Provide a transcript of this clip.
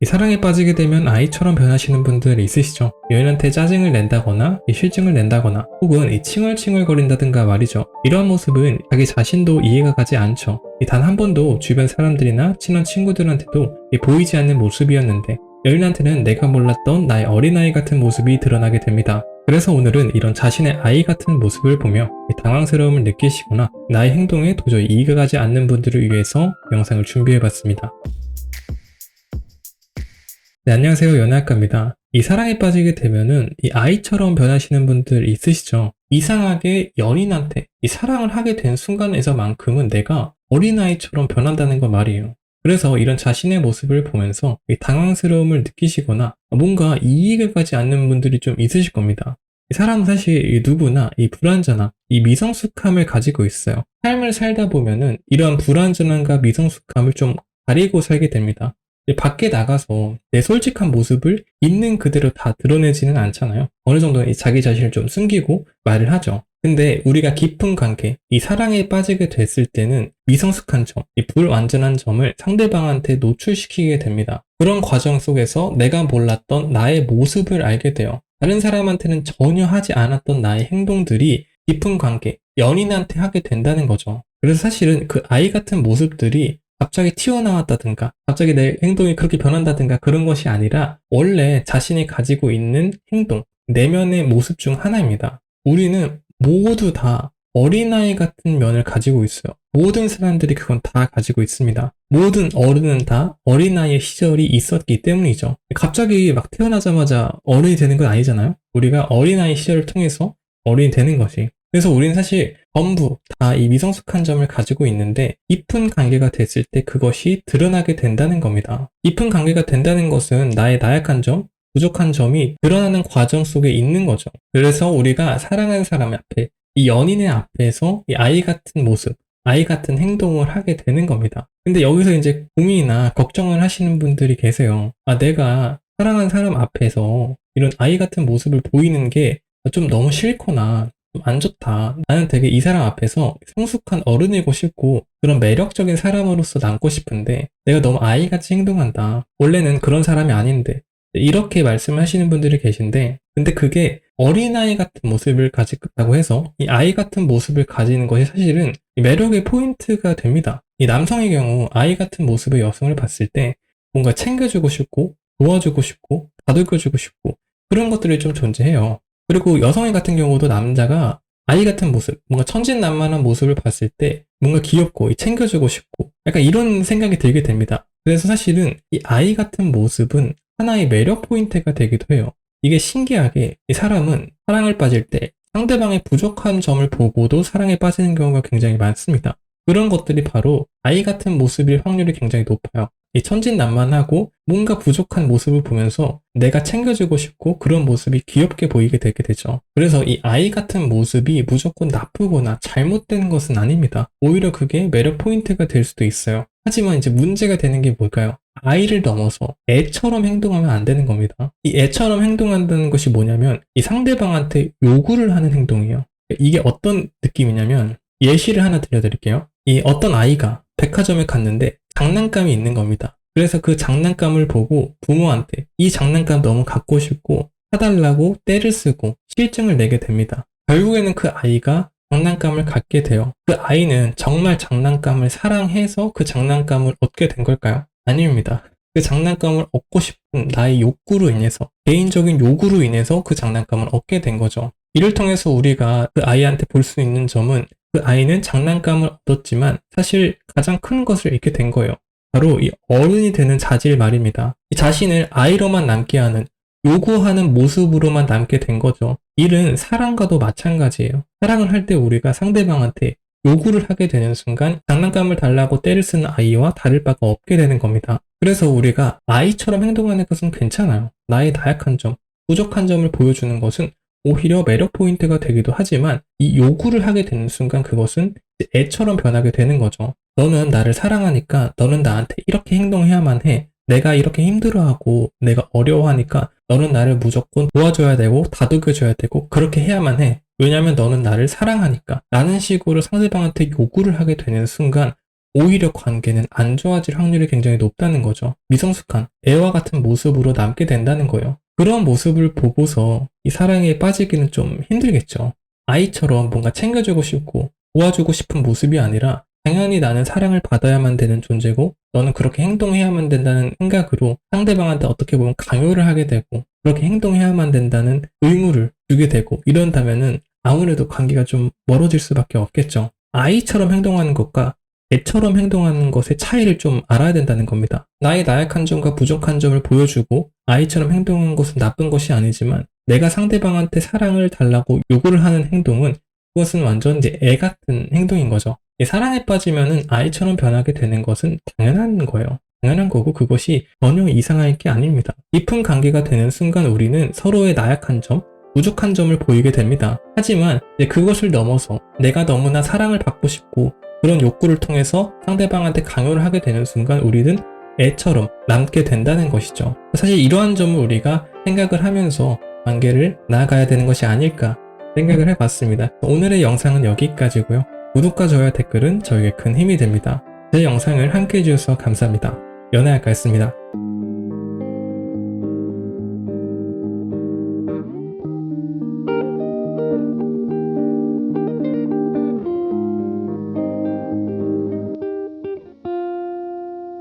이 사랑에 빠지게 되면 아이처럼 변하시는 분들 있으시죠? 여인한테 짜증을 낸다거나 실증을 낸다거나 혹은 칭얼칭얼거린다든가 말이죠. 이러한 모습은 자기 자신도 이해가 가지 않죠. 단 한 번도 주변 사람들이나 친한 친구들한테도 보이지 않는 모습이었는데 여인한테는 내가 몰랐던 나의 어린아이 같은 모습이 드러나게 됩니다. 그래서 오늘은 이런 자신의 아이 같은 모습을 보며 당황스러움을 느끼시거나 나의 행동에 도저히 이해가 가지 않는 분들을 위해서 영상을 준비해봤습니다. 네, 안녕하세요. 연애학과입니다. 이 사랑에 빠지게 되면은 이 아이처럼 변하시는 분들 있으시죠? 이상하게 연인한테 이 사랑을 하게 된 순간에서만큼은 내가 어린아이처럼 변한다는 거 말이에요. 그래서 이런 자신의 모습을 보면서 이 당황스러움을 느끼시거나 뭔가 이해가 가지 않는 분들이 좀 있으실 겁니다. 이 사람은 사실 누구나 이 불완전함, 이 미성숙함을 가지고 있어요. 삶을 살다 보면은 이러한 불완전함과 미성숙함을 좀 가리고 살게 됩니다. 밖에 나가서 내 솔직한 모습을 있는 그대로 다 드러내지는 않잖아요. 어느 정도는 자기 자신을 좀 숨기고 말을 하죠. 근데 우리가 깊은 관계, 이 사랑에 빠지게 됐을 때는 미성숙한 점, 이 불완전한 점을 상대방한테 노출시키게 됩니다. 그런 과정 속에서 내가 몰랐던 나의 모습을 알게 돼요. 다른 사람한테는 전혀 하지 않았던 나의 행동들이 깊은 관계, 연인한테 하게 된다는 거죠. 그래서 사실은 그 아이 같은 모습들이 갑자기 튀어나왔다든가 갑자기 내 행동이 그렇게 변한다든가 그런 것이 아니라 원래 자신이 가지고 있는 행동, 내면의 모습 중 하나입니다. 우리는 모두 다 어린아이 같은 면을 가지고 있어요. 모든 사람들이 그건 다 가지고 있습니다. 모든 어른은 다 어린아이의 시절이 있었기 때문이죠. 갑자기 막 태어나자마자 어른이 되는 건 아니잖아요. 우리가 어린아이 시절을 통해서 어른이 되는 것이. 그래서 우리는 사실 전부 다 이 미성숙한 점을 가지고 있는데 깊은 관계가 됐을 때 그것이 드러나게 된다는 겁니다. 깊은 관계가 된다는 것은 나의 나약한 점, 부족한 점이 드러나는 과정 속에 있는 거죠. 그래서 우리가 사랑하는 사람 앞에, 이 연인의 앞에서 이 아이 같은 모습, 아이 같은 행동을 하게 되는 겁니다. 근데 여기서 이제 고민이나 걱정을 하시는 분들이 계세요. 내가 사랑하는 사람 앞에서 이런 아이 같은 모습을 보이는 게 좀 너무 싫거나 좀 안 좋다. 나는 되게 이 사람 앞에서 성숙한 어른이고 싶고 그런 매력적인 사람으로서 남고 싶은데 내가 너무 아이같이 행동한다. 원래는 그런 사람이 아닌데. 이렇게 말씀하시는 분들이 계신데 근데 그게 어린아이 같은 모습을 가지고 해서 이 아이 같은 모습을 가지는 것이 사실은 매력의 포인트가 됩니다. 이 남성의 경우 아이 같은 모습의 여성을 봤을 때 뭔가 챙겨주고 싶고 도와주고 싶고 다독여주고 싶고 그런 것들이 좀 존재해요. 그리고 여성의 같은 경우도 남자가 아이 같은 모습, 뭔가 천진난만한 모습을 봤을 때 뭔가 귀엽고 챙겨주고 싶고 약간 이런 생각이 들게 됩니다. 그래서 사실은 이 아이 같은 모습은 하나의 매력 포인트가 되기도 해요. 이게 신기하게 이 사람은 사랑을 빠질 때 상대방의 부족한 점을 보고도 사랑에 빠지는 경우가 굉장히 많습니다. 그런 것들이 바로 아이 같은 모습일 확률이 굉장히 높아요. 이 천진난만하고 뭔가 부족한 모습을 보면서 내가 챙겨주고 싶고 그런 모습이 귀엽게 보이게 되게 되죠. 그래서 이 아이 같은 모습이 무조건 나쁘거나 잘못된 것은 아닙니다. 오히려 그게 매력 포인트가 될 수도 있어요. 하지만 이제 문제가 되는 게 뭘까요? 아이를 넘어서 애처럼 행동하면 안 되는 겁니다. 이 애처럼 행동한다는 것이 뭐냐면 이 상대방한테 요구를 하는 행동이에요. 이게 어떤 느낌이냐면 예시를 하나 들려드릴게요. 이 어떤 아이가 백화점에 갔는데 장난감이 있는 겁니다. 그래서 그 장난감을 보고 부모한테 이 장난감 너무 갖고 싶고 사달라고 떼를 쓰고 실증을 내게 됩니다. 결국에는 그 아이가 장난감을 갖게 돼요. 그 아이는 정말 장난감을 사랑해서 그 장난감을 얻게 된 걸까요? 아닙니다. 그 장난감을 얻고 싶은 나의 욕구로 인해서, 개인적인 요구로 인해서 그 장난감을 얻게 된 거죠. 이를 통해서 우리가 그 아이한테 볼 수 있는 점은 그 아이는 장난감을 얻었지만 사실 가장 큰 것을 잃게 된 거예요. 바로 이 어른이 되는 자질 말입니다. 이 자신을 아이로만 남게 하는, 요구하는 모습으로만 남게 된 거죠. 일은 사랑과도 마찬가지예요. 사랑을 할 때 우리가 상대방한테 요구를 하게 되는 순간 장난감을 달라고 떼를 쓰는 아이와 다를 바가 없게 되는 겁니다. 그래서 우리가 아이처럼 행동하는 것은 괜찮아요. 나의 나약한 점, 부족한 점을 보여주는 것은 오히려 매력 포인트가 되기도 하지만 이 요구를 하게 되는 순간 그것은 애처럼 변하게 되는 거죠. 너는 나를 사랑하니까 너는 나한테 이렇게 행동해야만 해. 내가 이렇게 힘들어하고 내가 어려워하니까 너는 나를 무조건 도와줘야 되고 다독여줘야 되고 그렇게 해야만 해. 왜냐면 너는 나를 사랑하니까. 라는 식으로 상대방한테 요구를 하게 되는 순간 오히려 관계는 안 좋아질 확률이 굉장히 높다는 거죠. 미성숙한 애와 같은 모습으로 남게 된다는 거예요. 그런 모습을 보고서 이 사랑에 빠지기는 좀 힘들겠죠. 아이처럼 뭔가 챙겨주고 싶고 도와주고 싶은 모습이 아니라 당연히 나는 사랑을 받아야만 되는 존재고 너는 그렇게 행동해야만 된다는 생각으로 상대방한테 어떻게 보면 강요를 하게 되고 그렇게 행동해야만 된다는 의무를 주게 되고 이런다면은 아무래도 관계가 좀 멀어질 수밖에 없겠죠. 아이처럼 행동하는 것과 애처럼 행동하는 것의 차이를 좀 알아야 된다는 겁니다. 나의 나약한 점과 부족한 점을 보여주고 아이처럼 행동하는 것은 나쁜 것이 아니지만 내가 상대방한테 사랑을 달라고 요구를 하는 행동은 그것은 완전 이제 애 같은 행동인 거죠. 사랑에 빠지면은 아이처럼 변하게 되는 것은 당연한 거예요. 당연한 거고 그것이 전혀 이상할 게 아닙니다. 깊은 관계가 되는 순간 우리는 서로의 나약한 점, 부족한 점을 보이게 됩니다. 하지만 이제 그것을 넘어서 내가 너무나 사랑을 받고 싶고 그런 욕구를 통해서 상대방한테 강요를 하게 되는 순간 우리는 애처럼 남게 된다는 것이죠. 사실 이러한 점을 우리가 생각을 하면서 관계를 나아가야 되는 것이 아닐까 생각을 해봤습니다. 오늘의 영상은 여기까지고요. 구독과 좋아요 댓글은 저에게 큰 힘이 됩니다. 제 영상을 함께 해주셔서 감사합니다. 연애할까였습니다.